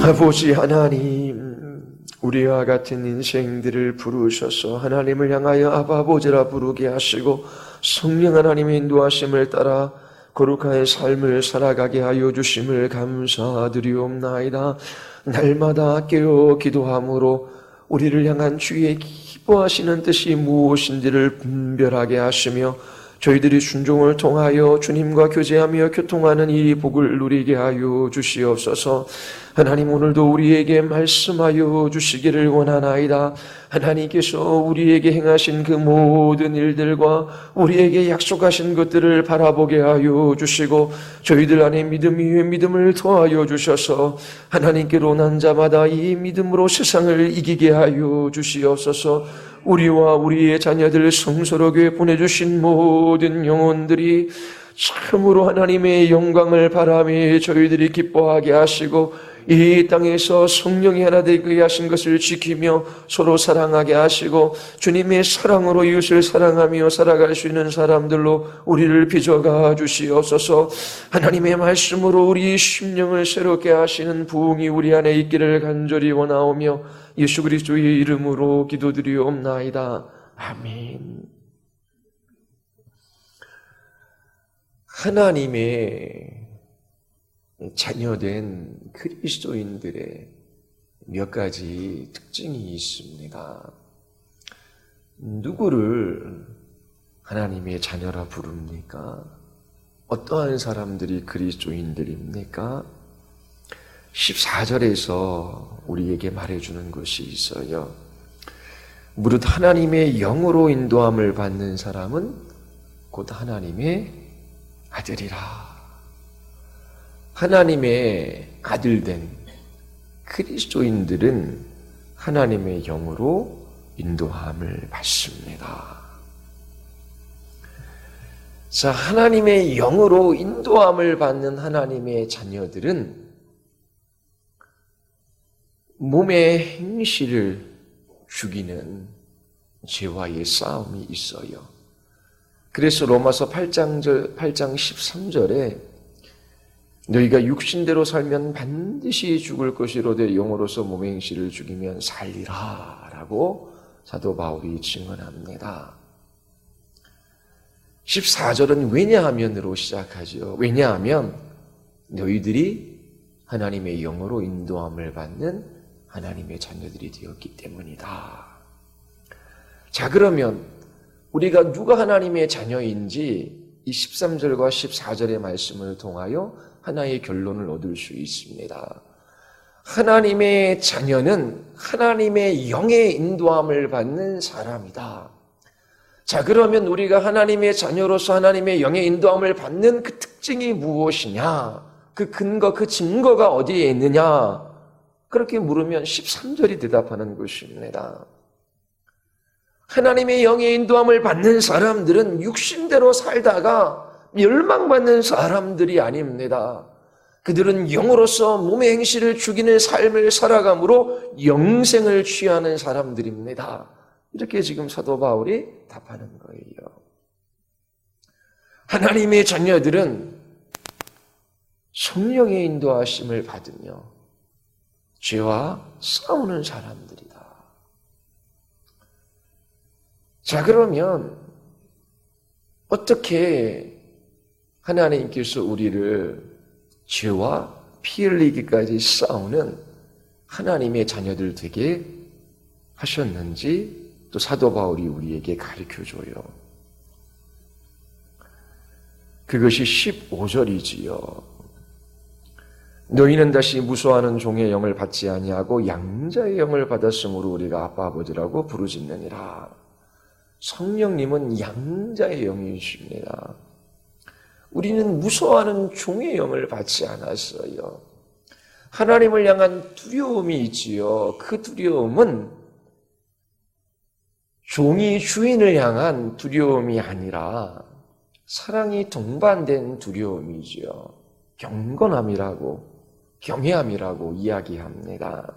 아버지 하나님, 우리와 같은 인생들을 부르셔서 하나님을 향하여 아바 아버지라 부르게 하시고 성령 하나님의 인도하심을 따라 거룩한 삶을 살아가게 하여 주심을 감사드리옵나이다. 날마다 깨어 기도함으로 우리를 향한 주의 기뻐하시는 뜻이 무엇인지를 분별하게 하시며 저희들이 순종을 통하여 주님과 교제하며 교통하는 이 복을 누리게 하여 주시옵소서. 하나님, 오늘도 우리에게 말씀하여 주시기를 원하나이다. 하나님께서 우리에게 행하신 그 모든 일들과 우리에게 약속하신 것들을 바라보게 하여 주시고 저희들 안에 믿음 위에 믿음을 더하여 주셔서 하나님께로 난 자마다 이 믿음으로 세상을 이기게 하여 주시옵소서. 우리와 우리의 자녀들 성소로교회 보내주신 모든 영혼들이 참으로 하나님의 영광을 바라며 저희들이 기뻐하게 하시고 이 땅에서 성령이 하나 되게 하신 것을 지키며 서로 사랑하게 하시고 주님의 사랑으로 이웃을 사랑하며 살아갈 수 있는 사람들로 우리를 빚어가 주시옵소서. 하나님의 말씀으로 우리 심령을 새롭게 하시는 부흥이 우리 안에 있기를 간절히 원하오며 예수 그리스도의 이름으로 기도드리옵나이다. 아멘. 하나님의 자녀된 그리스도인들의 몇 가지 특징이 있습니다. 누구를 하나님의 자녀라 부릅니까? 어떠한 사람들이 그리스도인들입니까? 14절에서 우리에게 말해주는 것이 있어요. 무릇 하나님의 영으로 인도함을 받는 사람은 곧 하나님의 아들이라. 하나님의 아들된 그리스도인들은 하나님의 영으로 인도함을 받습니다. 자, 하나님의 영으로 인도함을 받는 하나님의 자녀들은 몸의 행실을 죽이는 죄와의 싸움이 있어요. 그래서 로마서 8장 13절에 너희가 육신대로 살면 반드시 죽을 것이로되 영으로서 몸의 행실을 죽이면 살리라 라고 사도 바울이 증언합니다. 14절은 왜냐하면으로 시작하죠. 왜냐하면 너희들이 하나님의 영으로 인도함을 받는 하나님의 자녀들이 되었기 때문이다. 자, 그러면 우리가 누가 하나님의 자녀인지 이 13절과 14절의 말씀을 통하여 하나의 결론을 얻을 수 있습니다. 하나님의 자녀는 하나님의 영의 인도함을 받는 사람이다. 자, 그러면 우리가 하나님의 자녀로서 하나님의 영의 인도함을 받는 그 특징이 무엇이냐? 그 근거, 그 증거가 어디에 있느냐? 그렇게 물으면 13절이 대답하는 것입니다. 하나님의 영의 인도함을 받는 사람들은 육신대로 살다가 멸망받는 사람들이 아닙니다. 그들은 영으로서 몸의 행실을 죽이는 삶을 살아감으로 영생을 취하는 사람들입니다. 이렇게 지금 사도 바울이 답하는 거예요. 하나님의 자녀들은 성령의 인도하심을 받으며 죄와 싸우는 사람들이다. 자, 그러면 어떻게 하나님께서 우리를 죄와 피 흘리기까지 싸우는 하나님의 자녀들 되게 하셨는지 또 사도 바울이 우리에게 가르쳐줘요. 그것이 15절이지요. 너희는 다시 무소하는 종의 영을 받지 아니하고 양자의 영을 받았으므로 우리가 아빠 아버지라고 부르짖느니라. 성령님은 양자의 영이십니다. 우리는 무서워하는 종의 영을 받지 않았어요. 하나님을 향한 두려움이 있지요. 그 두려움은 종이 주인을 향한 두려움이 아니라 사랑이 동반된 두려움이지요. 경건함이라고, 경외함이라고 이야기합니다.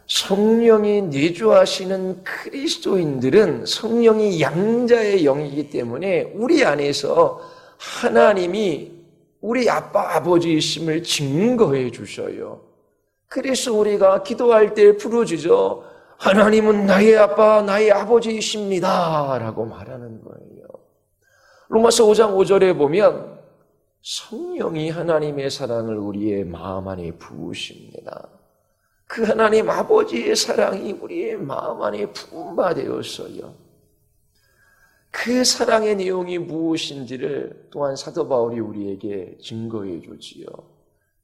성령이 내주하시는 그리스도인들은 성령이 양자의 영이기 때문에 우리 안에서 하나님이 우리 아빠 아버지이심을 증거해 주셔요. 그래서 우리가 기도할 때 부르짖어 하나님은 나의 아빠, 나의 아버지이십니다 라고 말하는 거예요. 로마서 5장 5절에 보면 성령이 하나님의 사랑을 우리의 마음 안에 부으십니다. 그 하나님 아버지의 사랑이 우리의 마음 안에 부은 바 되었어요. 그 사랑의 내용이 무엇인지를 또한 사도 바울이 우리에게 증거해 주지요.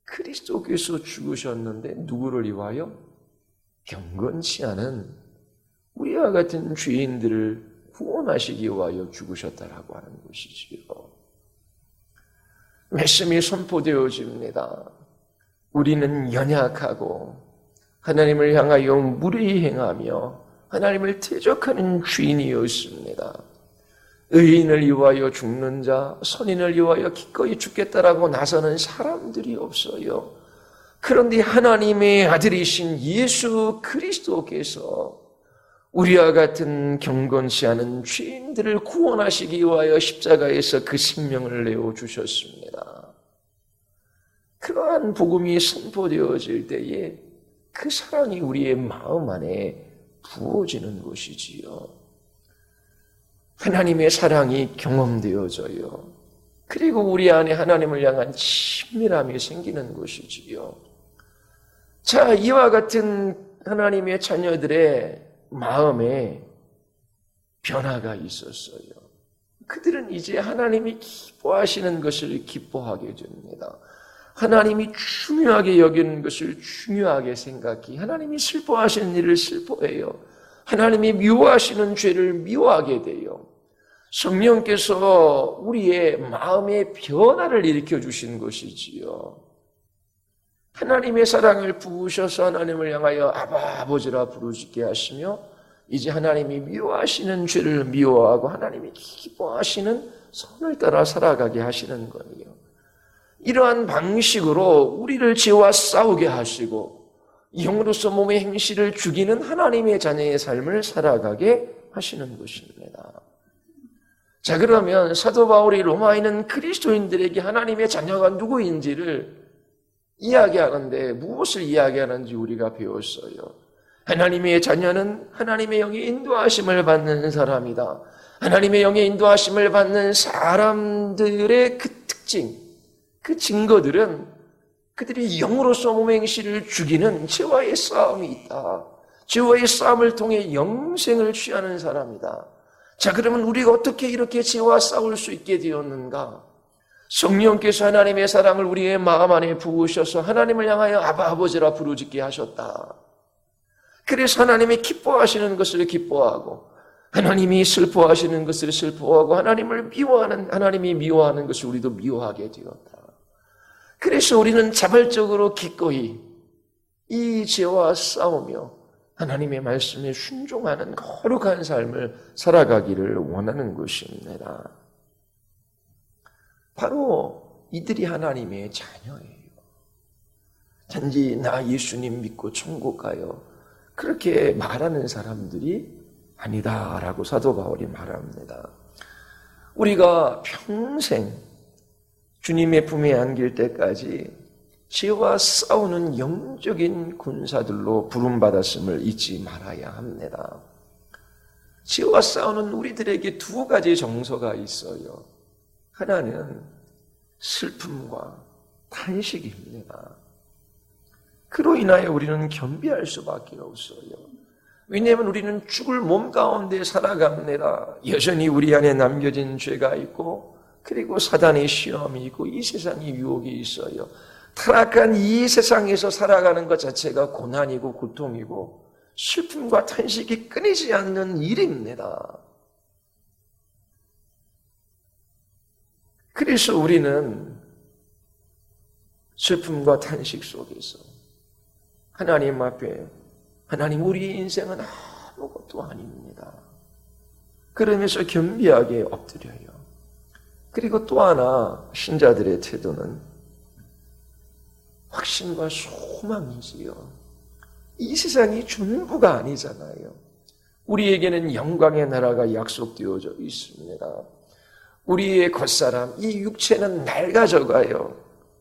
그리스도께서 죽으셨는데 누구를 위하여? 경건치 않은 우리와 같은 죄인들을 구원하시기 위하여 죽으셨다라고 하는 것이지요. 말씀이 선포되어집니다. 우리는 연약하고 하나님을 향하여 무례히 행하며 하나님을 대적하는 죄인이었습니다. 의인을 위하여 죽는 자, 선인을 위하여 기꺼이 죽겠다라고 나서는 사람들이 없어요. 그런데 하나님의 아들이신 예수 그리스도께서 우리와 같은 경건치 않은 죄인들을 구원하시기 위하여 십자가에서 그 생명을 내어주셨습니다. 그러한 복음이 선포되어질 때에 그 사랑이 우리의 마음 안에 부어지는 것이지요. 하나님의 사랑이 경험되어져요. 그리고 우리 안에 하나님을 향한 친밀함이 생기는 것이지요. 자, 이와 같은 하나님의 자녀들의 마음에 변화가 있었어요. 그들은 이제 하나님이 기뻐하시는 것을 기뻐하게 됩니다. 하나님이 중요하게 여기는 것을 중요하게 생각해 하나님이 슬퍼하시는 일을 슬퍼해요. 하나님이 미워하시는 죄를 미워하게 돼요. 성령께서 우리의 마음의 변화를 일으켜 주신 것이지요. 하나님의 사랑을 부으셔서 하나님을 향하여 아바 아버지라 부르짖게 하시며 이제 하나님이 미워하시는 죄를 미워하고 하나님이 기뻐하시는 선을 따라 살아가게 하시는 거예요. 이러한 방식으로 우리를 죄와 싸우게 하시고 영으로서 몸의 행실을 죽이는 하나님의 자녀의 삶을 살아가게 하시는 것입니다. 자, 그러면 사도 바울이 로마에 있는 그리스도인들에게 하나님의 자녀가 누구인지를 이야기하는데 무엇을 이야기하는지 우리가 배웠어요. 하나님의 자녀는 하나님의 영의 인도하심을 받는 사람이다. 하나님의 영의 인도하심을 받는 사람들의 그 특징, 그 증거들은 그들이 영으로서 몸의 행실을 죽이는 죄와의 싸움이 있다. 죄와의 싸움을 통해 영생을 취하는 사람이다. 자, 그러면 우리가 어떻게 이렇게 죄와 싸울 수 있게 되었는가? 성령께서 하나님의 사랑을 우리의 마음 안에 부으셔서 하나님을 향하여 아바 아버지라 부르짖게 하셨다. 그래서 하나님이 기뻐하시는 것을 기뻐하고 하나님이 슬퍼하시는 것을 슬퍼하고 하나님이 미워하는 것을 우리도 미워하게 되었다. 그래서 우리는 자발적으로 기꺼이 이 죄와 싸우며 하나님의 말씀에 순종하는 거룩한 삶을 살아가기를 원하는 것입니다. 바로 이들이 하나님의 자녀예요. 단지 나 예수님 믿고 천국 가요. 그렇게 말하는 사람들이 아니다라고 사도 바울이 말합니다. 우리가 평생 주님의 품에 안길 때까지 죄와 싸우는 영적인 군사들로 부름받았음을 잊지 말아야 합니다. 죄와 싸우는 우리들에게 두 가지 정서가 있어요. 하나는 슬픔과 탄식입니다. 그로 인하여 우리는 겸비할 수밖에 없어요. 왜냐하면 우리는 죽을 몸 가운데 살아갑니다. 여전히 우리 안에 남겨진 죄가 있고 그리고 사단의 시험이 있고 이 세상의 유혹이 있어요. 타락한 이 세상에서 살아가는 것 자체가 고난이고 고통이고 슬픔과 탄식이 끊이지 않는 일입니다. 그래서 우리는 슬픔과 탄식 속에서 하나님 앞에 하나님 우리 인생은 아무것도 아닙니다. 그러면서 겸비하게 엎드려요. 그리고 또 하나 신자들의 태도는 확신과 소망이지요. 이 세상이 전부가 아니잖아요. 우리에게는 영광의 나라가 약속되어져 있습니다. 우리의 겉사람, 이 육체는 낡아져가요.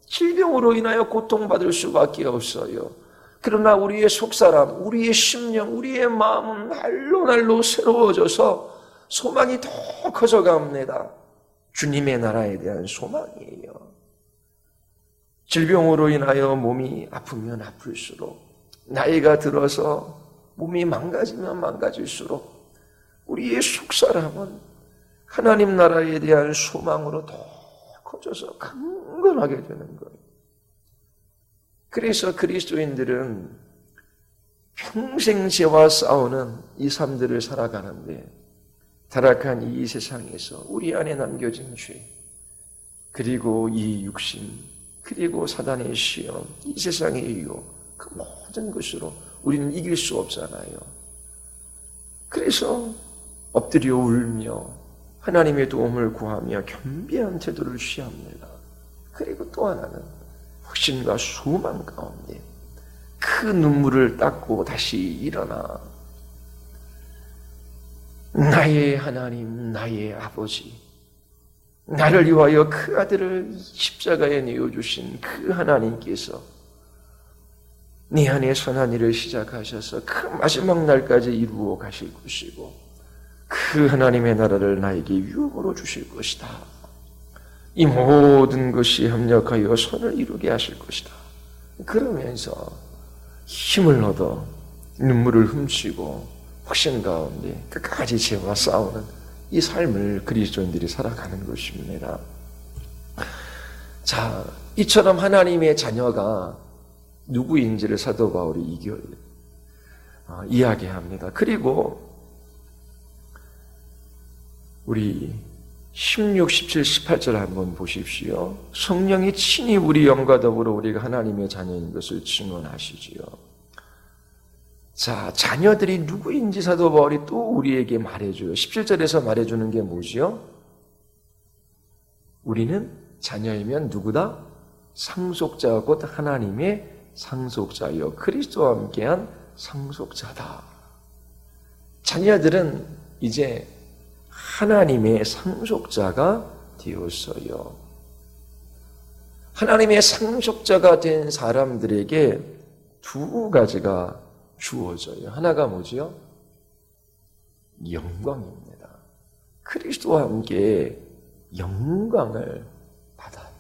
질병으로 인하여 고통받을 수밖에 없어요. 그러나 우리의 속사람, 우리의 심령, 우리의 마음은 날로 새로워져서 소망이 더 커져갑니다. 주님의 나라에 대한 소망이에요. 질병으로 인하여 몸이 아프면 아플수록, 나이가 들어서 몸이 망가지면 망가질수록 우리의 속사람은 하나님 나라에 대한 소망으로 더 커져서 강건하게 되는 거예요. 그래서 그리스도인들은 평생 죄와 싸우는 이 삶들을 살아가는데, 타락한 이 세상에서 우리 안에 남겨진 죄, 그리고 이 육신, 그리고 사단의 시험, 이 세상의 유혹, 그 모든 것으로 우리는 이길 수 없잖아요. 그래서 엎드려 울며 하나님의 도움을 구하며 겸비한 태도를 취합니다. 그리고 또 하나는 확신과 소망 가운데 그 눈물을 닦고 다시 일어나 나의 하나님, 나의 아버지, 나를 위하여 그 아들을 십자가에 내어주신 그 하나님께서 네 안에 선한 일을 시작하셔서 그 마지막 날까지 이루어 가실 것이고, 그 하나님의 나라를 나에게 유업으로 주실 것이다. 이 모든 것이 합력하여 선을 이루게 하실 것이다. 그러면서 힘을 얻어 눈물을 훔치고 확신 가운데 끝까지 죄와 싸우는 이 삶을 그리스도인들이 살아가는 것입니다. 자, 이처럼 하나님의 자녀가 누구인지를 사도 바울이 이야기합니다. 그리고 우리 16, 17, 18절 한번 보십시오. 성령이 친히 우리 영과 더불어 우리가 하나님의 자녀인 것을 증언하시지요. 자, 자녀들이 누구인지 사도 바울이 또 우리에게 말해줘요. 17절에서 말해주는 게 뭐지요? 우리는 자녀이면 누구다? 상속자 곧 하나님의 상속자여 그리스도와 함께한 상속자다. 자녀들은 이제 하나님의 상속자가 되었어요. 하나님의 상속자가 된 사람들에게 두 가지가 주어져요. 하나가 뭐지요? 영광입니다. 그리스도와 함께 영광을 받아요.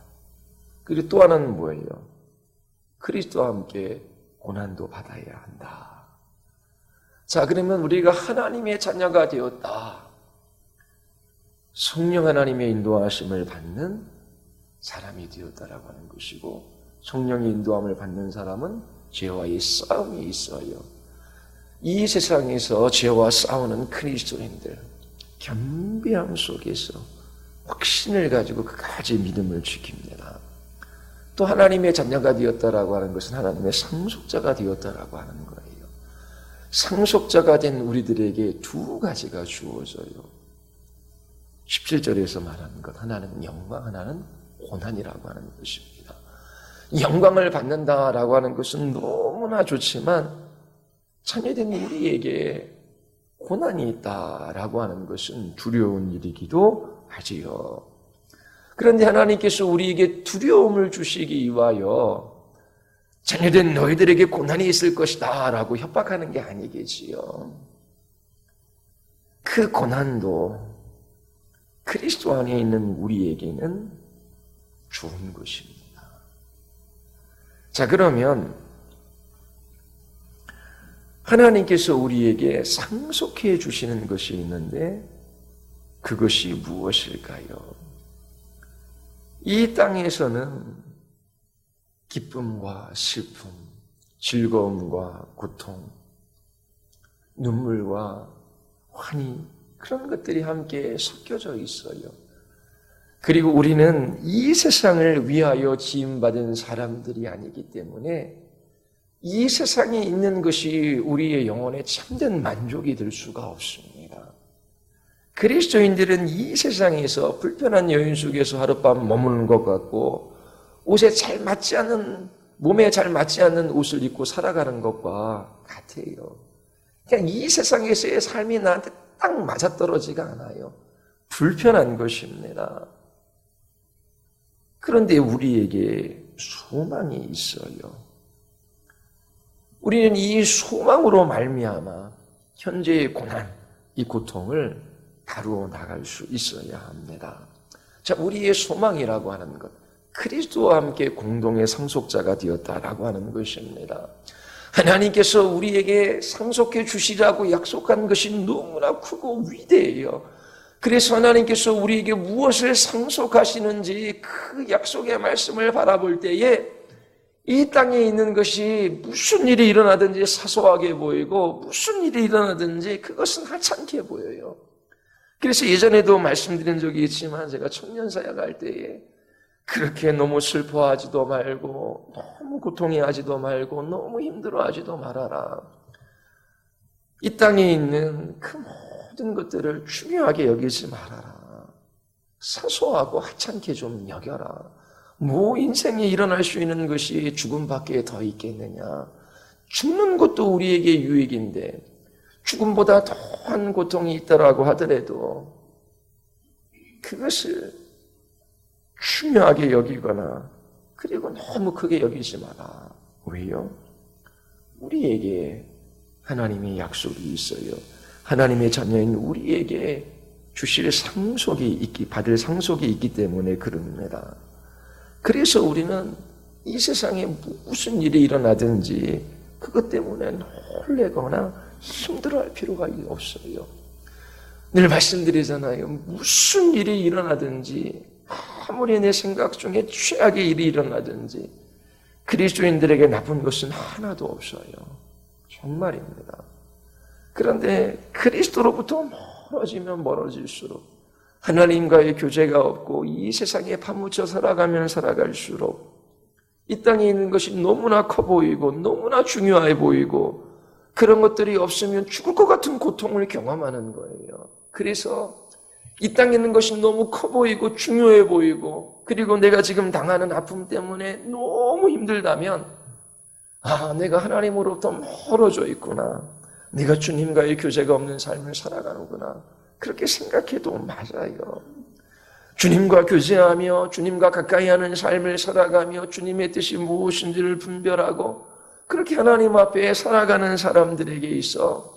그리고 또 하나는 뭐예요? 그리스도와 함께 고난도 받아야 한다. 자, 그러면 우리가 하나님의 자녀가 되었다. 성령 하나님의 인도하심을 받는 사람이 되었다라고 하는 것이고, 성령의 인도함을 받는 사람은 죄와의 싸움이 있어요. 이 세상에서 죄와 싸우는 그리스도인들, 겸비함 속에서 확신을 가지고 끝까지 믿음을 지킵니다. 또 하나님의 자녀가 되었다라고 하는 것은 하나님의 상속자가 되었다라고 하는 거예요. 상속자가 된 우리들에게 두 가지가 주어져요. 17절에서 말하는 것, 하나는 영광, 하나는 고난이라고 하는 것입니다. 영광을 받는다라고 하는 것은 너무나 좋지만 자녀된 우리에게 고난이 있다라고 하는 것은 두려운 일이기도 하지요. 그런데 하나님께서 우리에게 두려움을 주시기 위하여 자녀된 너희들에게 고난이 있을 것이다 라고 협박하는 게 아니겠지요. 그 고난도 그리스도 안에 있는 우리에게는 좋은 것입니다. 자, 그러면 하나님께서 우리에게 상속해 주시는 것이 있는데 그것이 무엇일까요? 이 땅에서는 기쁨과 슬픔, 즐거움과 고통, 눈물과 환희, 그런 것들이 함께 섞여져 있어요. 그리고 우리는 이 세상을 위하여 지음받은 사람들이 아니기 때문에 이 세상에 있는 것이 우리의 영혼에 참된 만족이 될 수가 없습니다. 그리스도인들은 이 세상에서 불편한 여인 속에서 하룻밤 머무는 것 같고, 옷에 잘 맞지 않는, 몸에 잘 맞지 않는 옷을 입고 살아가는 것과 같아요. 그냥 이 세상에서의 삶이 나한테 딱 맞아떨어지가 않아요. 불편한 것입니다. 그런데 우리에게 소망이 있어요. 우리는 이 소망으로 말미암아 현재의 고난, 이 고통을 다루어 나갈 수 있어야 합니다. 자, 우리의 소망이라고 하는 것, 그리스도와 함께 공동의 상속자가 되었다라고 하는 것입니다. 하나님께서 우리에게 상속해 주시라고 약속한 것이 너무나 크고 위대해요. 그래서 하나님께서 우리에게 무엇을 상속하시는지 그 약속의 말씀을 바라볼 때에 이 땅에 있는 것이 무슨 일이 일어나든지 사소하게 보이고 무슨 일이 일어나든지 그것은 하찮게 보여요. 그래서 예전에도 말씀드린 적이 있지만 제가 청년사역 할 때에 그렇게 너무 슬퍼하지도 말고 너무 고통해하지도 말고 너무 힘들어하지도 말아라. 이 땅에 있는 그 모든 것들을 중요하게 여기지 말아라. 사소하고 하찮게 좀 여겨라. 뭐 인생에 일어날 수 있는 것이 죽음밖에 더 있겠느냐. 죽는 것도 우리에게 유익인데 죽음보다 더한 고통이 있다라고 하더라도 그것을 중요하게 여기거나 그리고 너무 크게 여기지 마라. 왜요? 우리에게 하나님의 약속이 있어요. 하나님의 자녀인 우리에게 주실 받을 상속이 있기 때문에 그럽니다. 그래서 우리는 이 세상에 무슨 일이 일어나든지 그것 때문에 놀래거나 힘들어할 필요가 없어요. 늘 말씀드리잖아요. 무슨 일이 일어나든지 아무리 내 생각 중에 최악의 일이 일어나든지 그리스도인들에게 나쁜 것은 하나도 없어요. 정말입니다. 그런데 그리스도로부터 멀어지면 멀어질수록 하나님과의 교제가 없고 이 세상에 파묻혀 살아가면 살아갈수록 이 땅에 있는 것이 너무나 커 보이고 너무나 중요해 보이고 그런 것들이 없으면 죽을 것 같은 고통을 경험하는 거예요. 그래서 이 땅에 있는 것이 너무 커 보이고 중요해 보이고 그리고 내가 지금 당하는 아픔 때문에 너무 힘들다면 내가 하나님으로부터 멀어져 있구나. 내가 주님과의 교제가 없는 삶을 살아가는구나. 그렇게 생각해도 맞아요. 주님과 교제하며 주님과 가까이 하는 삶을 살아가며 주님의 뜻이 무엇인지를 분별하고 그렇게 하나님 앞에 살아가는 사람들에게 있어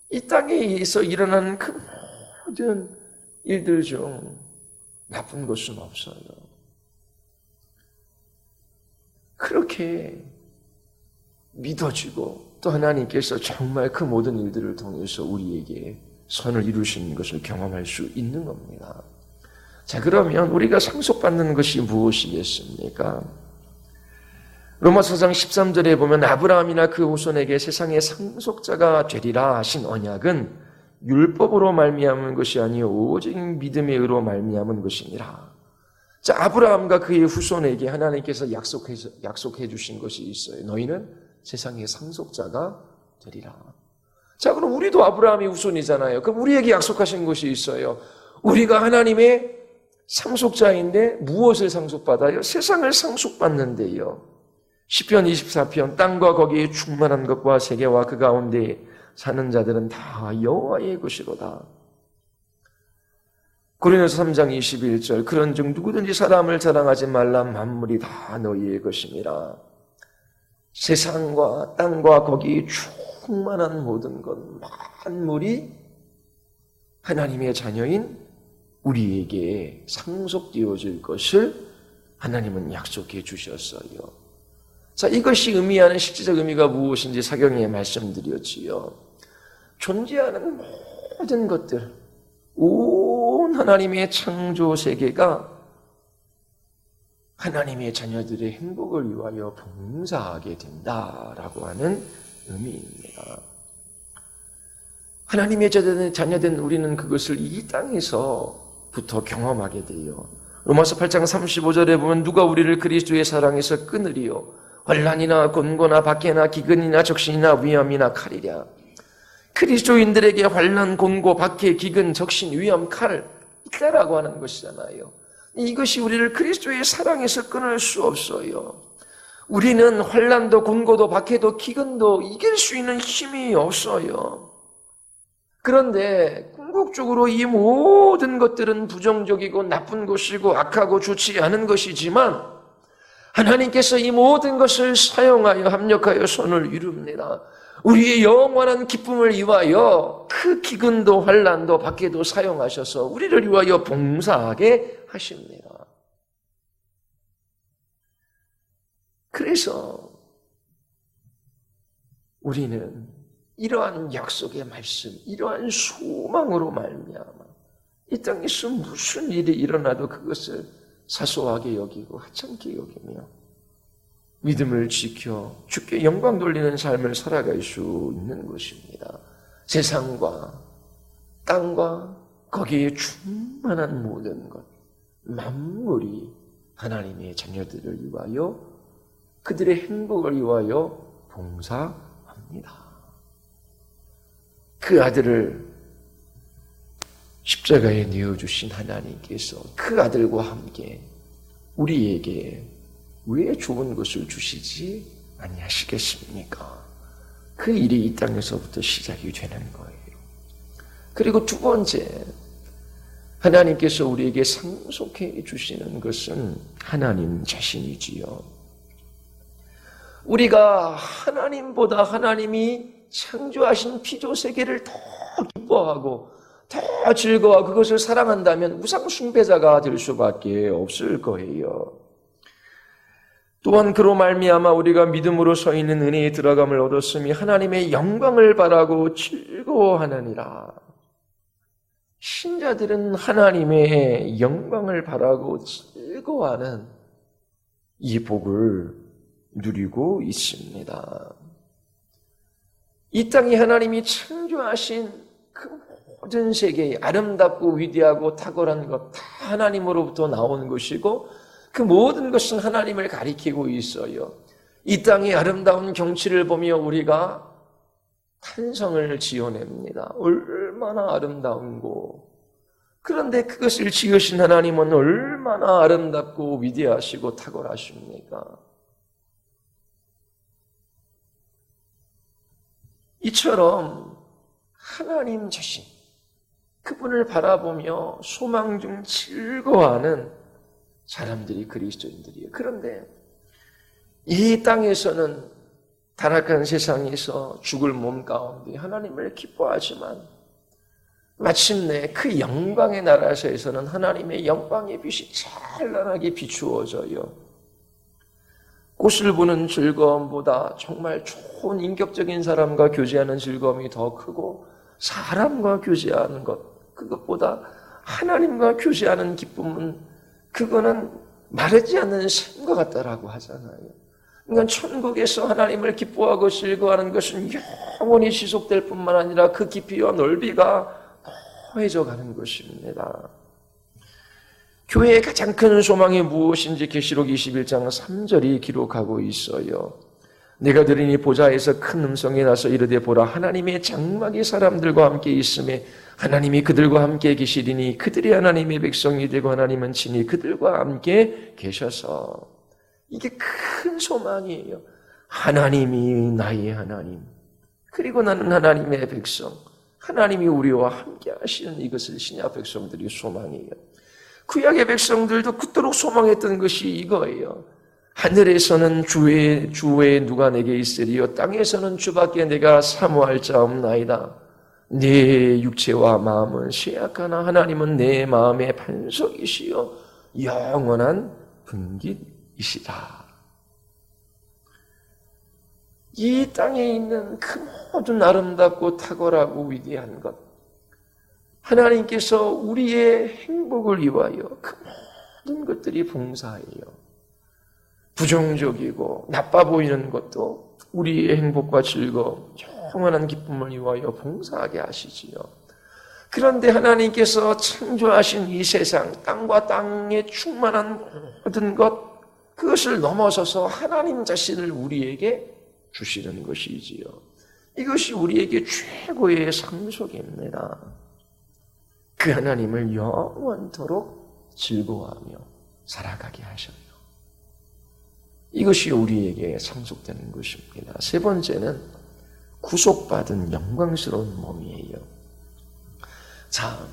이 땅에 있어 일어나는 그 모든 일들 중 나쁜 것은 없어요. 그렇게 믿어지고 또 하나님께서 정말 그 모든 일들을 통해서 우리에게 선을 이루시는 것을 경험할 수 있는 겁니다. 자, 그러면 우리가 상속받는 것이 무엇이겠습니까? 로마서 4장 13절에 보면 아브라함이나 그 후손에게 세상의 상속자가 되리라 하신 언약은 율법으로 말미암은 것이 아니요 오직 믿음의 의로 말미암은 것이니라. 자, 아브라함과 그의 후손에게 하나님께서 약속해 주신 것이 있어요. 너희는 세상의 상속자가 되리라. 자, 그럼 우리도 아브라함의 후손이잖아요. 그럼 우리에게 약속하신 것이 있어요. 우리가 하나님의 상속자인데 무엇을 상속받아요? 세상을 상속받는데요. 시편 24편 땅과 거기에 충만한 것과 세계와 그 가운데 사는 자들은 다 여호와의 것이로다. 고린도서 3장 21절 그런즉 누구든지 사람을 자랑하지 말라 만물이 다 너희의 것임이라. 세상과 땅과 거기에 충만한 모든 것 만물이 하나님의 자녀인 우리에게 상속되어질 것을 하나님은 약속해 주셨어요. 자, 이것이 의미하는 실제적 의미가 무엇인지 사경에 말씀드렸지요. 존재하는 모든 것들, 온 하나님의 창조 세계가 하나님의 자녀들의 행복을 위하여 봉사하게 된다라고 하는 의미입니다. 하나님의 자녀된 우리는 그것을 이 땅에서부터 경험하게 돼요. 로마서 8장 35절에 보면 누가 우리를 그리스도의 사랑에서 끊으리요? 환난이나 곤고나 박해나 기근이나 적신이나 위험이나 칼이랴. 그리스도인들에게 환난, 곤고, 박해, 기근, 적신, 위험, 칼 있다라고 하는 것이잖아요. 이것이 우리를 그리스도의 사랑에서 끊을 수 없어요. 우리는 환난도 곤고도 박해도 기근도 이길 수 있는 힘이 없어요. 그런데 궁극적으로 이 모든 것들은 부정적이고 나쁜 것이고 악하고 좋지 않은 것이지만 하나님께서 이 모든 것을 사용하여 합력하여 손을 이룹니다. 우리의 영원한 기쁨을 위하여 그 기근도 환난도 밖에도 사용하셔서 우리를 위하여 봉사하게 하십니다. 그래서 우리는 이러한 약속의 말씀, 이러한 소망으로 말미암아 이 땅에서 무슨 일이 일어나도 그것을 사소하게 여기고 하찮게 여기며 믿음을 지켜 주께 영광 돌리는 삶을 살아갈 수 있는 것입니다. 세상과 땅과 거기에 충만한 모든 것, 만물이 하나님의 자녀들을 위하여 그들의 행복을 위하여 봉사합니다. 그 아들을 십자가에 내어주신 하나님께서 그 아들과 함께 우리에게 왜 좋은 것을 주시지 아니하시겠습니까? 그 일이 이 땅에서부터 시작이 되는 거예요. 그리고 두 번째, 하나님께서 우리에게 상속해 주시는 것은 하나님 자신이지요. 우리가 하나님보다 하나님이 창조하신 피조 세계를 더 기뻐하고 더 즐거워하고 그것을 사랑한다면 우상 숭배자가 될 수밖에 없을 거예요. 또한 그로 말미암아 우리가 믿음으로 서 있는 은혜에 들어감을 얻었으니 하나님의 영광을 바라고 즐거워하느니라. 신자들은 하나님의 영광을 바라고 즐거워하는 이 복을 누리고 있습니다. 이 땅에 하나님이 창조하신 그 모든 세계에 아름답고 위대하고 탁월한 것 다 하나님으로부터 나온 것이고 그 모든 것은 하나님을 가리키고 있어요. 이 땅의 아름다운 경치를 보며 우리가 탄성을 지어냅니다. 얼마나 아름다운고. 그런데 그것을 지으신 하나님은 얼마나 아름답고 위대하시고 탁월하십니까? 이처럼 하나님 자신, 그분을 바라보며 소망 중 즐거워하는 사람들이 그리스도인들이에요. 그런데 이 땅에서는 타락한 세상에서 죽을 몸 가운데 하나님을 기뻐하지만 마침내 그 영광의 나라에서는 하나님의 영광의 빛이 찬란하게 비추어져요. 꽃을 보는 즐거움보다 정말 좋은 인격적인 사람과 교제하는 즐거움이 더 크고 사람과 교제하는 것, 그것보다 하나님과 교제하는 기쁨은 그거는 마르지 않는 샘과 같다라고 하잖아요. 그러니까 천국에서 하나님을 기뻐하고 즐거워하는 것은 영원히 지속될 뿐만 아니라 그 깊이와 넓이가 더해져 가는 것입니다. 교회의 가장 큰 소망이 무엇인지 계시록 21장 3절이 기록하고 있어요. 내가 들으니 보좌에서 큰 음성이 나서 이르되 보라 하나님의 장막이 사람들과 함께 있음에 하나님이 그들과 함께 계시리니 그들이 하나님의 백성이 되고 하나님은 친히 그들과 함께 계셔서. 이게 큰 소망이에요. 하나님이 나의 하나님, 그리고 나는 하나님의 백성, 하나님이 우리와 함께 하시는 이것을 신약 백성들이 소망이에요. 구약의 백성들도 그토록 소망했던 것이 이거예요. 하늘에서는 주의 누가 내게 있으리요 땅에서는 주밖에 내가 사모할 자 없나이다. 내 육체와 마음은 쇠약하나 하나님은 내 마음의 반석이시요 영원한 분깃이시다. 이 땅에 있는 그 모든 아름답고 탁월하고 위대한 것, 하나님께서 우리의 행복을 위하여 그 모든 것들이 봉사해요. 부정적이고 나빠 보이는 것도 우리의 행복과 즐거움, 영원한 기쁨을 위하여 봉사하게 하시지요. 그런데 하나님께서 창조하신 이 세상, 땅과 땅에 충만한 모든 것, 그것을 넘어서서 하나님 자신을 우리에게 주시는 것이지요. 이것이 우리에게 최고의 상속입니다. 그 하나님을 영원토록 즐거워하며 살아가게 하셔요. 이것이 우리에게 상속되는 것입니다. 세 번째는 구속받은 영광스러운 몸이에요. 자,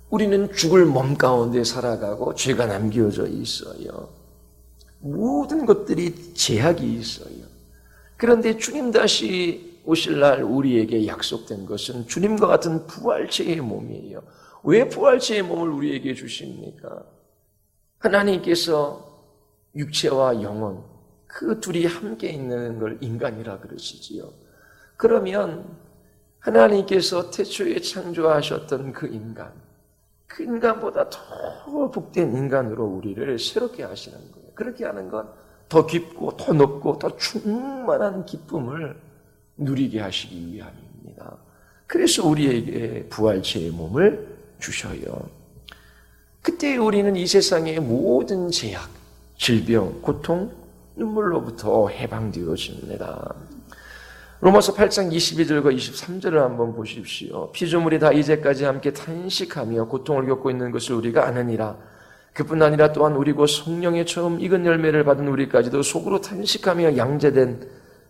우리는 죽을 몸 가운데 살아가고 죄가 남겨져 있어요. 모든 것들이 제약이 있어요. 그런데 주님 다시 오실 날 우리에게 약속된 것은 주님과 같은 부활체의 몸이에요. 왜 부활체의 몸을 우리에게 주십니까? 하나님께서 육체와 영혼, 그 둘이 함께 있는 걸 인간이라 그러시지요. 그러면 하나님께서 태초에 창조하셨던 그 인간보다 더 복된 인간으로 우리를 새롭게 하시는 거예요. 그렇게 하는 건 더 깊고 더 높고 더 충만한 기쁨을 누리게 하시기 위함입니다. 그래서 우리에게 부활체의 몸을 주셔요. 그때 우리는 이 세상의 모든 제약, 질병, 고통, 눈물로부터 해방되어집니다. 로마서 8장 22절과 23절을 한번 보십시오. 피조물이 다 이제까지 함께 탄식하며 고통을 겪고 있는 것을 우리가 아느니라. 그뿐 아니라 또한 우리고 성령의 처음 익은 열매를 받은 우리까지도 속으로 탄식하며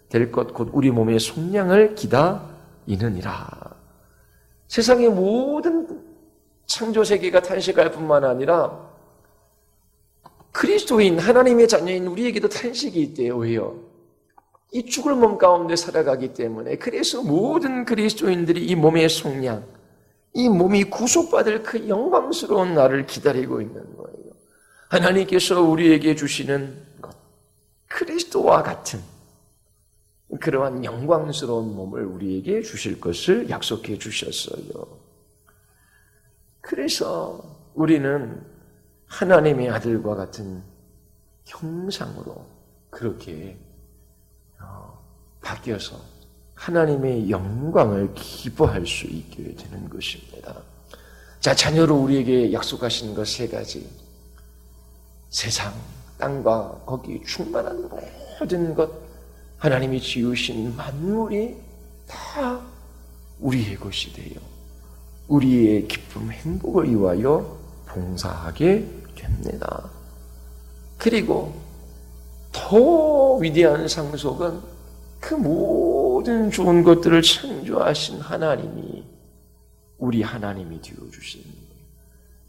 될 것 곧 우리 몸의 속량을 기다리느니라. 세상의 모든 창조 세계가 탄식할 뿐만 아니라 그리스도인 하나님의 자녀인 우리에게도 탄식이 있대요. 왜요? 이 죽을 몸 가운데 살아가기 때문에. 그래서 모든 그리스도인들이 이 몸의 속량, 이 몸이 구속받을 그 영광스러운 날을 기다리고 있는 거예요. 하나님께서 우리에게 주시는 것, 그리스도와 같은 그러한 영광스러운 몸을 우리에게 주실 것을 약속해 주셨어요. 그래서 우리는 하나님의 아들과 같은 형상으로 그렇게 바뀌어서 하나님의 영광을 기뻐할 수 있게 되는 것입니다. 자, 자녀로 우리에게 약속하신 것 세 가지. 세상, 땅과 거기 충만한 모든 것, 하나님이 지으신 만물이 다 우리의 것이 되어 우리의 기쁨, 행복을 위하여 봉사하게 됩니다. 그리고 더 위대한 상속은 그 모든 좋은 것들을 창조하신 하나님이 우리 하나님이 되어주신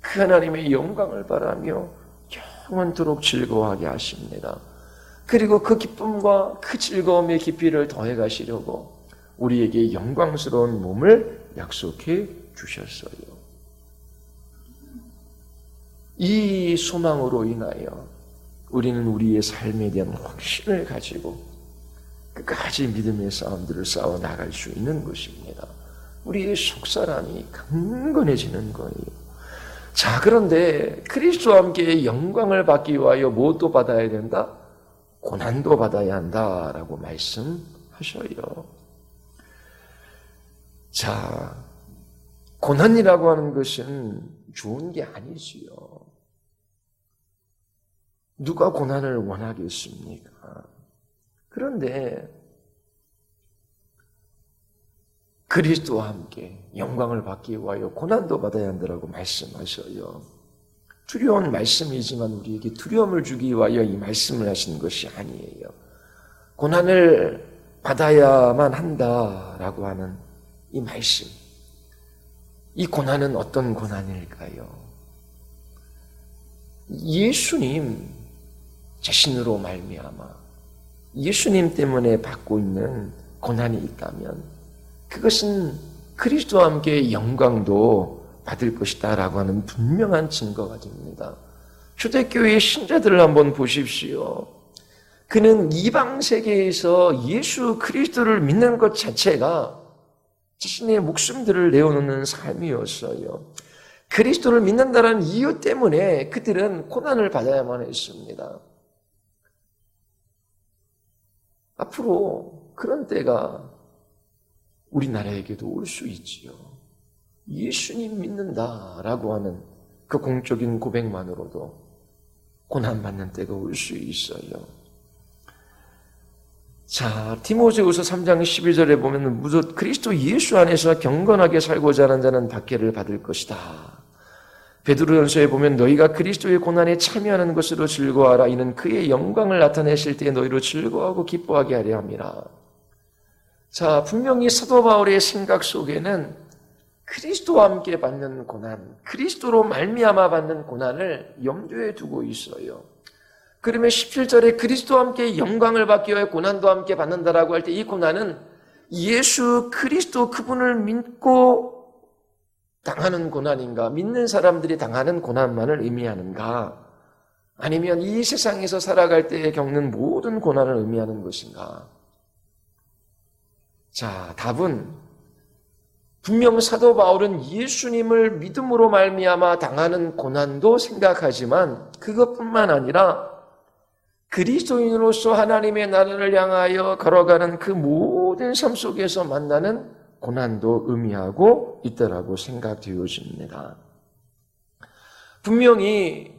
그 하나님의 영광을 바라며 영원토록 즐거워하게 하십니다. 그리고 그 기쁨과 그 즐거움의 깊이를 더해 가시려고 우리에게 영광스러운 몸을 약속해 주셨어요. 이 소망으로 인하여 우리는 우리의 삶에 대한 확신을 가지고 끝까지 믿음의 싸움들을 싸워 나갈 수 있는 것입니다. 우리의 속사람이 강건해지는 거예요. 자, 그런데 그리스도와 함께 영광을 받기 위하여 무엇도 받아야 된다? 고난도 받아야 한다라고 말씀하셔요. 자, 고난이라고 하는 것은 좋은 게 아니지요. 누가 고난을 원하겠습니까? 그런데 그리스도와 함께 영광을 받기 위하여 고난도 받아야 한다고 말씀하셔요. 두려운 말씀이지만 우리에게 두려움을 주기 위하여 이 말씀을 하시는 것이 아니에요. 고난을 받아야만 한다라고 하는 이 말씀. 이 고난은 어떤 고난일까요? 예수님 자신으로 말미암아 예수님 때문에 받고 있는 고난이 있다면 그것은 그리스도와 함께 영광도 받을 것이다 라고 하는 분명한 증거가 됩니다. 초대교회의 신자들을 한번 보십시오. 그는 이방 세계에서 예수 그리스도를 믿는 것 자체가 자신의 목숨들을 내어놓는 삶이었어요. 그리스도를 믿는다는 이유 때문에 그들은 고난을 받아야만 했습니다. 앞으로 그런 때가 우리나라에게도 올 수 있지요. 예수님 믿는다라고 하는 그 공적인 고백만으로도 고난받는 때가 올 수 있어요. 자, 디모데후서 3장 12절에 보면 무릇 그리스도 예수 안에서 경건하게 살고자 하는 자는 박해를 받을 것이다. 베드로전서에 보면 너희가 그리스도의 고난에 참여하는 것으로 즐거워하라. 이는 그의 영광을 나타내실 때 너희로 즐거워하고 기뻐하게 하려 함이라. 자, 분명히 사도 바울의 생각 속에는 그리스도와 함께 받는 고난, 그리스도로 말미암아 받는 고난을 염두에 두고 있어요. 그러면 17절에 그리스도와 함께 영광을 받기 위하여 고난도 함께 받는다라고 할 때 이 고난은 예수 그리스도 그분을 믿고 당하는 고난인가? 믿는 사람들이 당하는 고난만을 의미하는가? 아니면 이 세상에서 살아갈 때 겪는 모든 고난을 의미하는 것인가? 자, 답은 분명 사도 바울은 예수님을 믿음으로 말미암아 당하는 고난도 생각하지만 그것뿐만 아니라 그리스도인으로서 하나님의 나라를 향하여 걸어가는 그 모든 삶 속에서 만나는 고난도 의미하고 있다라고 생각되어집니다. 분명히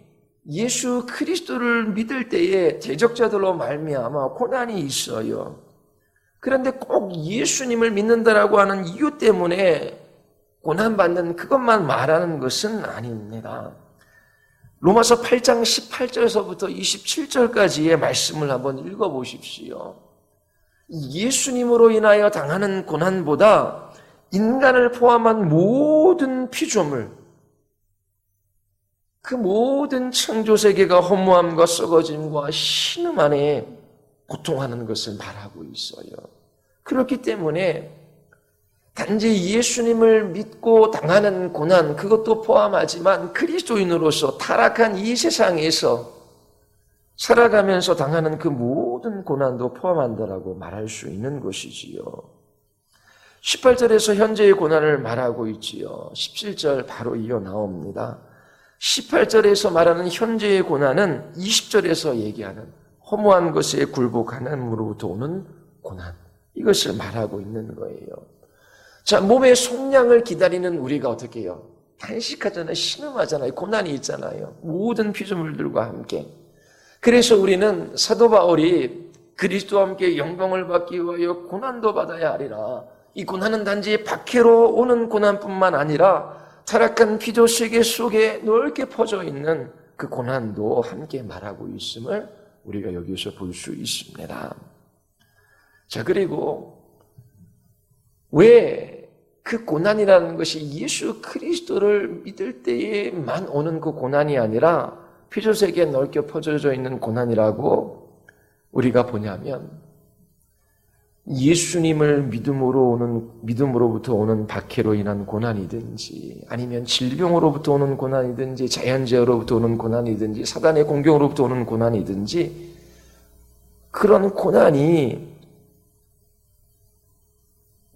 예수 그리스도를 믿을 때에 대적자들로 말미암아 고난이 있어요. 그런데 꼭 예수님을 믿는다라고 하는 이유 때문에 고난받는 그것만 말하는 것은 아닙니다. 로마서 8장 18절에서부터 27절까지의 말씀을 한번 읽어보십시오. 예수님으로 인하여 당하는 고난보다 인간을 포함한 모든 피조물, 그 모든 창조세계가 허무함과 썩어짐과 신음 안에 고통하는 것을 말하고 있어요. 그렇기 때문에 단지 예수님을 믿고 당하는 고난, 그것도 포함하지만 그리스도인으로서 타락한 이 세상에서 살아가면서 당하는 그 모든 고난도 포함한다라고 말할 수 있는 것이지요. 18절에서 현재의 고난을 말하고 있지요. 17절 바로 이어 나옵니다. 18절에서 말하는 현재의 고난은 20절에서 얘기하는 허무한 것에 굴복하는으로부터 오는 고난, 이것을 말하고 있는 거예요. 자, 몸의 속량을 기다리는 우리가 어떻게 해요? 탄식하잖아요. 신음하잖아요. 고난이 있잖아요. 모든 피조물들과 함께. 그래서 우리는 사도 바울이 그리스도와 함께 영광을 받기 위하여 고난도 받아야 하리라. 이 고난은 단지 박해로 오는 고난뿐만 아니라 타락한 피조 세계 속에 넓게 퍼져 있는 그 고난도 함께 말하고 있음을 우리가 여기서 볼 수 있습니다. 자, 그리고 왜 그 고난이라는 것이 예수 그리스도를 믿을 때에만 오는 그 고난이 아니라 피조 세계에 넓게 퍼져져 있는 고난이라고 우리가 보냐면, 예수님을 믿음으로부터 오는 박해로 인한 고난이든지, 아니면 질병으로부터 오는 고난이든지, 자연재해로부터 오는 고난이든지, 사단의 공격으로부터 오는 고난이든지, 그런 고난이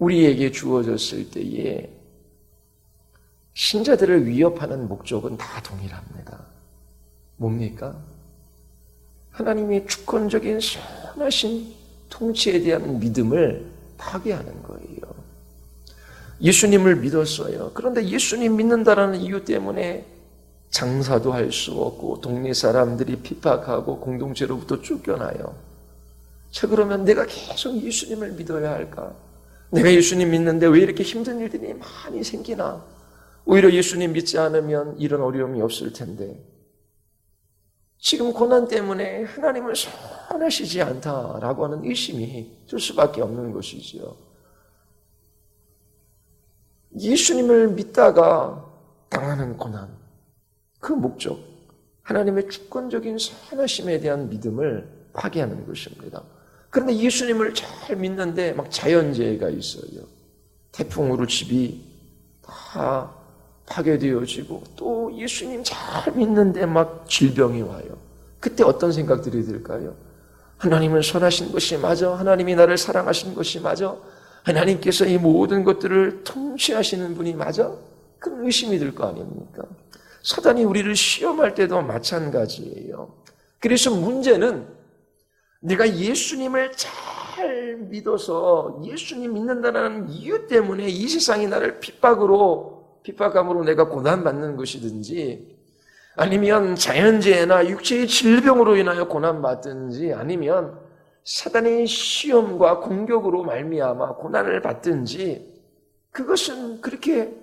우리에게 주어졌을 때에 신자들을 위협하는 목적은 다 동일합니다. 뭡니까? 하나님의 주권적인 선하신 통치에 대한 믿음을 파괴하는 거예요. 예수님을 믿었어요. 그런데 예수님 믿는다라는 이유 때문에 장사도 할 수 없고 동네 사람들이 핍박하고 공동체로부터 쫓겨나요. 자, 그러면 내가 계속 예수님을 믿어야 할까? 내가 예수님 믿는데 왜 이렇게 힘든 일들이 많이 생기나? 오히려 예수님 믿지 않으면 이런 어려움이 없을 텐데, 지금 고난 때문에 하나님을 선하시지 않다라고 하는 의심이 들 수밖에 없는 것이지요. 예수님을 믿다가 당하는 고난, 그 목적, 하나님의 주권적인 선하심에 대한 믿음을 파괴하는 것입니다. 그런데 예수님을 잘 믿는데 막 자연재해가 있어요. 태풍으로 집이 다 파괴되어지고, 또 예수님 잘 믿는데 막 질병이 와요. 그때 어떤 생각들이 들까요? 하나님은 선하신 것이 맞아? 하나님이 나를 사랑하신 것이 맞아? 하나님께서 이 모든 것들을 통치하시는 분이 맞아? 그런 의심이 들 거 아닙니까? 사단이 우리를 시험할 때도 마찬가지예요. 그래서 문제는 내가 예수님을 잘 믿어서 예수님 믿는다는 이유 때문에 이 세상이 나를 핍박함으로 내가 고난받는 것이든지, 아니면 자연재해나 육체의 질병으로 인하여 고난받든지, 아니면 사단의 시험과 공격으로 말미암아 고난을 받든지, 그것은 그렇게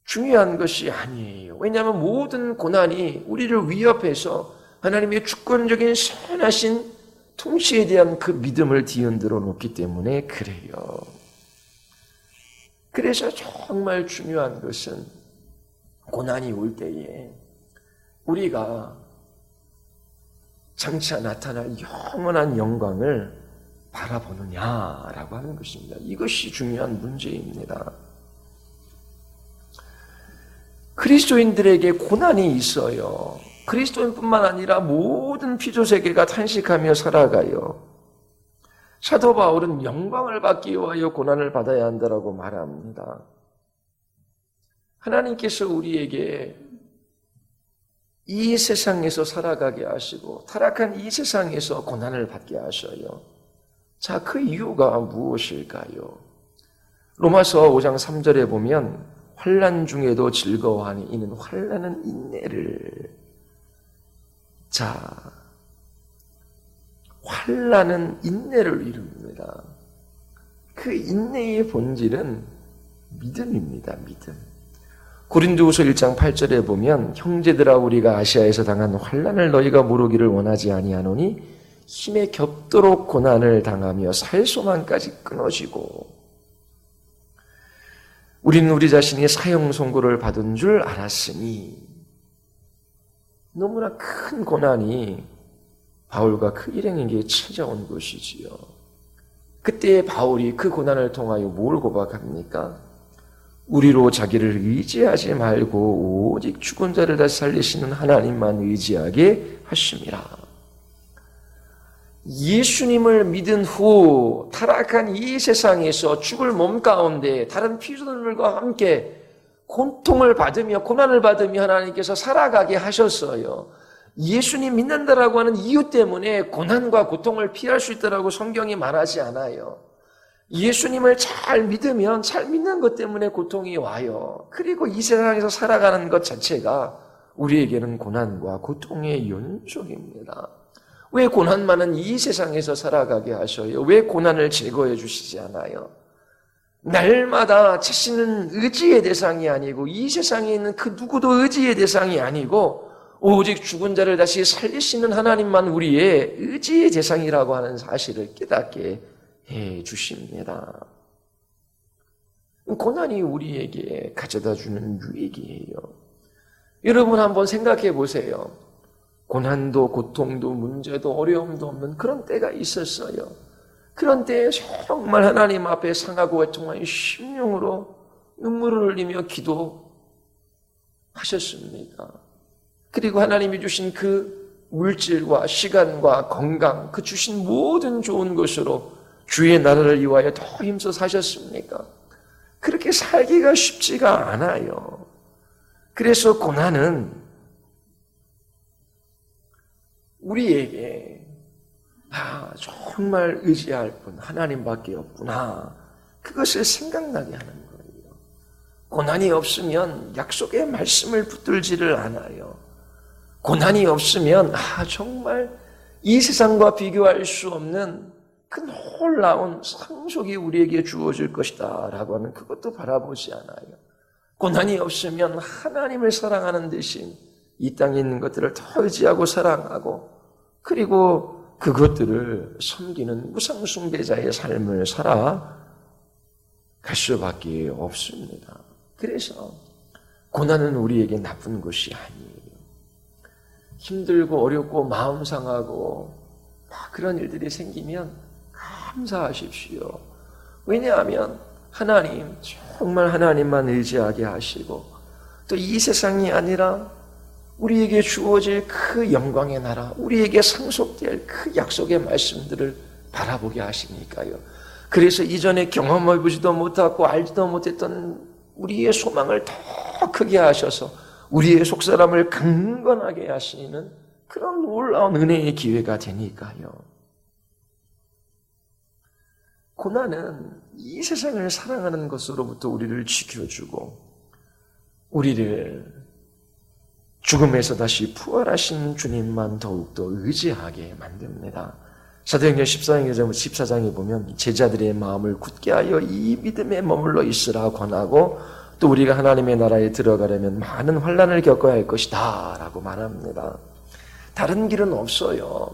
중요한 것이 아니에요. 왜냐하면 모든 고난이 우리를 위협해서 하나님의 주권적인 선하신 통치에 대한 그 믿음을 뒤흔들어 놓기 때문에 그래요. 그래서 정말 중요한 것은 고난이 올 때에 우리가 장차 나타날 영원한 영광을 바라보느냐라고 하는 것입니다. 이것이 중요한 문제입니다. 그리스도인들에게 고난이 있어요. 그리스도인뿐만 아니라 모든 피조세계가 탄식하며 살아가요. 사도 바울은 영광을 받기 위하여 고난을 받아야 한다라고 말합니다. 하나님께서 우리에게 이 세상에서 살아가게 하시고 타락한 이 세상에서 고난을 받게 하셔요. 자, 그 이유가 무엇일까요? 로마서 5장 3절에 보면 환난 중에도 즐거워하니 이는 환난은 인내를. 자, 환난은 인내를 이룹니다. 그 인내의 본질은 믿음입니다. 믿음. 고린도후서 1장 8절에 보면 형제들아 우리가 아시아에서 당한 환난을 너희가 모르기를 원하지 아니하노니 힘에 겹도록 고난을 당하며 살소망까지 끊어지고 우리는 우리 자신이 사형 선고를 받은 줄 알았으니 너무나 큰 고난이 바울과 그 일행에게 찾아온 것이지요. 그때 바울이 그 고난을 통하여 뭘 고백합니까? 우리로 자기를 의지하지 말고 오직 죽은 자를 다시 살리시는 하나님만 의지하게 하심이라. 예수님을 믿은 후 타락한 이 세상에서 죽을 몸 가운데 다른 피조물과 함께 고통을 받으며 고난을 받으며 하나님께서 살아가게 하셨어요. 예수님 믿는다라고 하는 이유 때문에 고난과 고통을 피할 수 있다라고 성경이 말하지 않아요. 예수님을 잘 믿으면 잘 믿는 것 때문에 고통이 와요. 그리고 이 세상에서 살아가는 것 자체가 우리에게는 고난과 고통의 연속입니다. 왜 고난만은 이 세상에서 살아가게 하셔요? 왜 고난을 제거해 주시지 않아요? 날마다 자신은 의지의 대상이 아니고 이 세상에 있는 그 누구도 의지의 대상이 아니고 오직 죽은 자를 다시 살리시는 하나님만 우리의 의지의 대상이라고 하는 사실을 깨닫게 해 주십니다. 고난이 우리에게 가져다 주는 유익이에요. 여러분 한번 생각해 보세요. 고난도 고통도 문제도 어려움도 없는 그런 때가 있었어요. 그런 때에 정말 하나님 앞에 상하고 애통한 심령으로 눈물을 흘리며 기도하셨습니까? 그리고 하나님이 주신 그 물질과 시간과 건강, 그 주신 모든 좋은 것으로 주의 나라를 위하여 더 힘써 사셨습니까? 그렇게 살기가 쉽지가 않아요. 그래서 고난은 우리에게 정말 의지할 분 하나님밖에 없구나, 그것을 생각나게 하는 거예요. 고난이 없으면 약속의 말씀을 붙들지를 않아요. 고난이 없으면 정말 이 세상과 비교할 수 없는 그 놀라운 상속이 우리에게 주어질 것이다 라고 하는 그것도 바라보지 않아요. 고난이 없으면 하나님을 사랑하는 대신 이 땅에 있는 것들을 더 의지하고 사랑하고 그리고 그것들을 섬기는 무상숭배자의 삶을 살아갈 수밖에 없습니다. 그래서 고난은 우리에게 나쁜 것이 아니에요. 힘들고 어렵고 마음 상하고 그런 일들이 생기면 감사하십시오. 왜냐하면 하나님, 정말 하나님만 의지하게 하시고 또 이 세상이 아니라 우리에게 주어질 그 영광의 나라, 우리에게 상속될 그 약속의 말씀들을 바라보게 하시니까요. 그래서 이전에 경험해보지도 못하고 알지도 못했던 우리의 소망을 더 크게 하셔서 우리의 속사람을 강건하게 하시는 그런 놀라운 은혜의 기회가 되니까요. 고난은 이 세상을 사랑하는 것으로부터 우리를 지켜주고 우리를 죽음에서 다시 부활하신 주님만 더욱더 의지하게 만듭니다. 사도행전 14장에 보면 제자들의 마음을 굳게 하여 이 믿음에 머물러 있으라 권하고 또 우리가 하나님의 나라에 들어가려면 많은 환난을 겪어야 할 것이다 라고 말합니다. 다른 길은 없어요.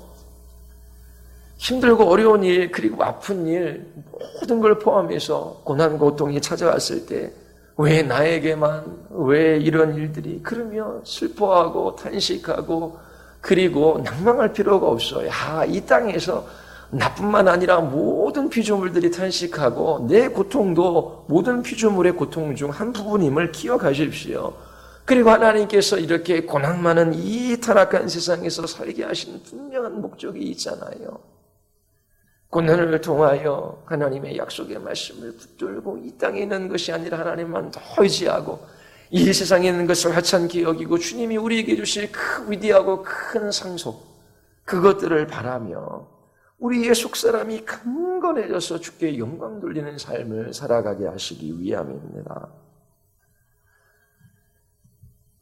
힘들고 어려운 일, 그리고 아픈 일, 모든 걸 포함해서 고난, 고통이 찾아왔을 때 왜 나에게만, 왜 이런 일들이, 그러며 슬퍼하고 탄식하고 그리고 낭망할 필요가 없어요. 이 땅에서 나뿐만 아니라 모든 피조물들이 탄식하고 내 고통도 모든 피조물의 고통 중 한 부분임을 기억하십시오. 그리고 하나님께서 이렇게 고난 많은 이 타락한 세상에서 살게 하신 분명한 목적이 있잖아요. 고난을 통하여 하나님의 약속의 말씀을 붙들고 이 땅에 있는 것이 아니라 하나님만 더 의지하고 이 세상에 있는 것을 하찮게 여기고 주님이 우리에게 주실 그 위대하고 큰 상속, 그것들을 바라며 우리의 속사람이 강건해져서 주께 영광 돌리는 삶을 살아가게 하시기 위함입니다.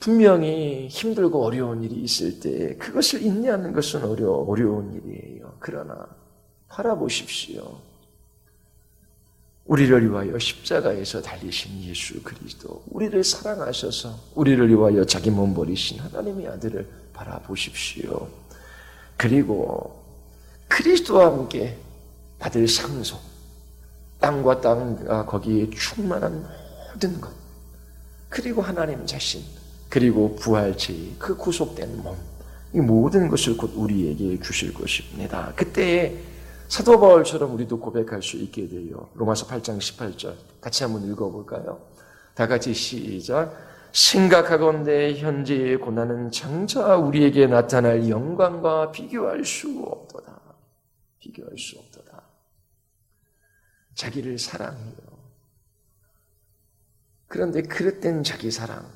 분명히 힘들고 어려운 일이 있을 때 그것을 인내하는 것은 어려운 일이에요. 그러나 바라보십시오. 우리를 위하여 십자가에서 달리신 예수 그리스도, 우리를 사랑하셔서 우리를 위하여 자기 몸 버리신 하나님의 아들을 바라보십시오. 그리고 그리스도와 함께 받을 상속, 땅과 땅과 거기에 충만한 모든 것, 그리고 하나님 자신, 그리고 부활체의 그 구속된 몸, 이 모든 것을 곧 우리에게 주실 것입니다. 그때에 사도 바울처럼 우리도 고백할 수 있게 돼요. 로마서 8장 18절 같이 한번 읽어볼까요? 다 같이 시작. 생각하건대 현재의 고난은 장차 우리에게 나타날 영광과 비교할 수 없도다. 비교할 수 없도다. 자기를 사랑해요. 그런데 그릇된 자기 사랑,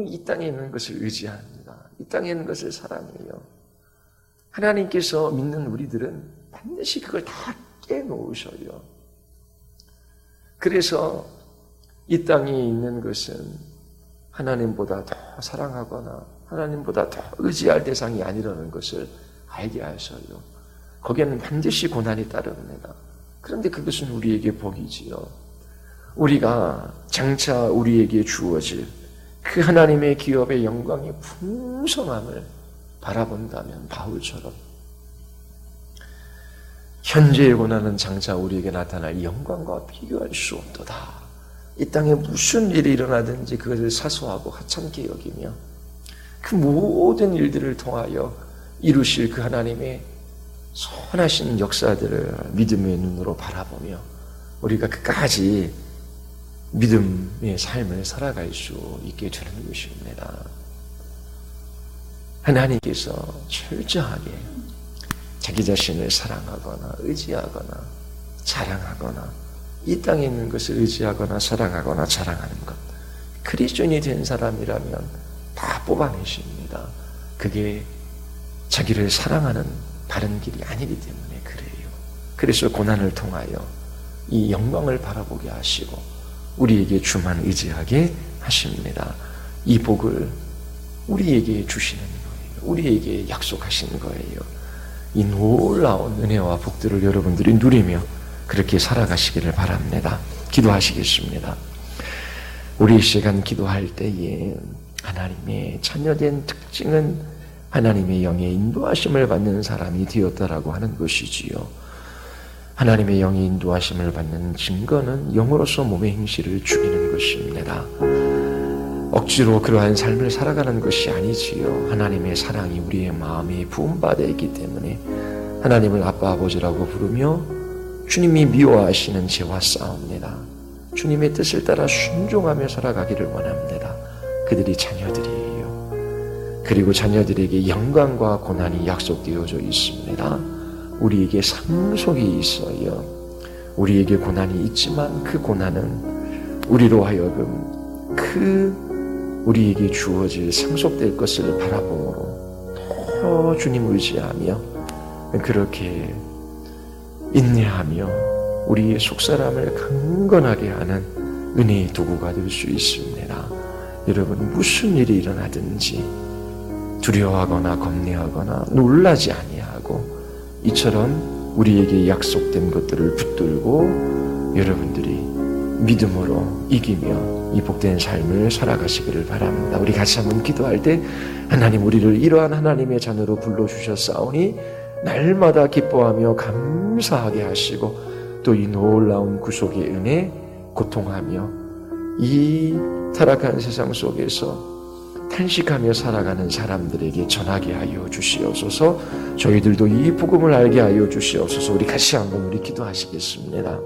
이 땅에 있는 것을 의지합니다. 이 땅에 있는 것을 사랑해요. 하나님께서 믿는 우리들은 반드시 그걸 다 깨놓으셔요. 그래서 이 땅에 있는 것은 하나님보다 더 사랑하거나 하나님보다 더 의지할 대상이 아니라는 것을 알게 하셔요. 거기에는 반드시 고난이 따릅니다. 그런데 그것은 우리에게 복이지요. 우리가 장차 우리에게 주어질 그 하나님의 기업의 영광의 풍성함을 바라본다면 바울처럼 현재의 고난은 장차 우리에게 나타날 영광과 비교할 수 없도다. 이 땅에 무슨 일이 일어나든지 그것을 사소하고 하찮게 여기며 그 모든 일들을 통하여 이루실 그 하나님의 선하신 역사들을 믿음의 눈으로 바라보며 우리가 끝까지 믿음의 삶을 살아갈 수 있게 되는 것입니다. 하나님께서 철저하게 자기 자신을 사랑하거나 의지하거나 자랑하거나 이 땅에 있는 것을 의지하거나 사랑하거나 자랑하는 것, 그리스도인이 된 사람이라면 다 뽑아내십니다. 그게 자기를 사랑하는 바른 길이 아니기 때문에 그래요. 그래서 고난을 통하여 이 영광을 바라보게 하시고 우리에게 주만 의지하게 하십니다. 이 복을 우리에게 주시는 거예요. 우리에게 약속하신 거예요. 이 놀라운 은혜와 복들을 여러분들이 누리며 그렇게 살아가시기를 바랍니다. 기도하시겠습니다. 우리 이 시간 기도할 때에 하나님의 자녀된 특징은 하나님의 영의 인도하심을 받는 사람이 되었다라고 하는 것이지요. 하나님의 영의 인도하심을 받는 증거는 영으로서 몸의 행실을 죽이는 것입니다. 억지로 그러한 삶을 살아가는 것이 아니지요. 하나님의 사랑이 우리의 마음에 부음받아 있기 때문에 하나님을 아빠 아버지라고 부르며 주님이 미워하시는 죄와 싸웁니다. 주님의 뜻을 따라 순종하며 살아가기를 원합니다. 그들이 자녀들이에요. 그리고 자녀들에게 영광과 고난이 약속되어져 있습니다. 우리에게 상속이 있어요. 우리에게 고난이 있지만 그 고난은 우리로 하여금 우리에게 주어질 상속될 것을 바라보므로 더 주님 의지하며 그렇게 인내하며 우리의 속사람을 강건하게 하는 은혜의 도구가 될 수 있습니다. 여러분, 무슨 일이 일어나든지 두려워하거나 겁내하거나 놀라지 아니하고 이처럼 우리에게 약속된 것들을 붙들고 여러분들이 믿음으로 이기며 이 복된 삶을 살아가시기를 바랍니다. 우리 같이 한번 기도할 때 하나님, 우리를 이러한 하나님의 자녀로 불러주셨사오니 날마다 기뻐하며 감사하게 하시고 또 이 놀라운 구속의 은혜 고통하며 이 타락한 세상 속에서 탄식하며 살아가는 사람들에게 전하게 하여 주시옵소서. 저희들도 이 복음을 알게 하여 주시옵소서. 우리 같이 한번 우리 기도하시겠습니다.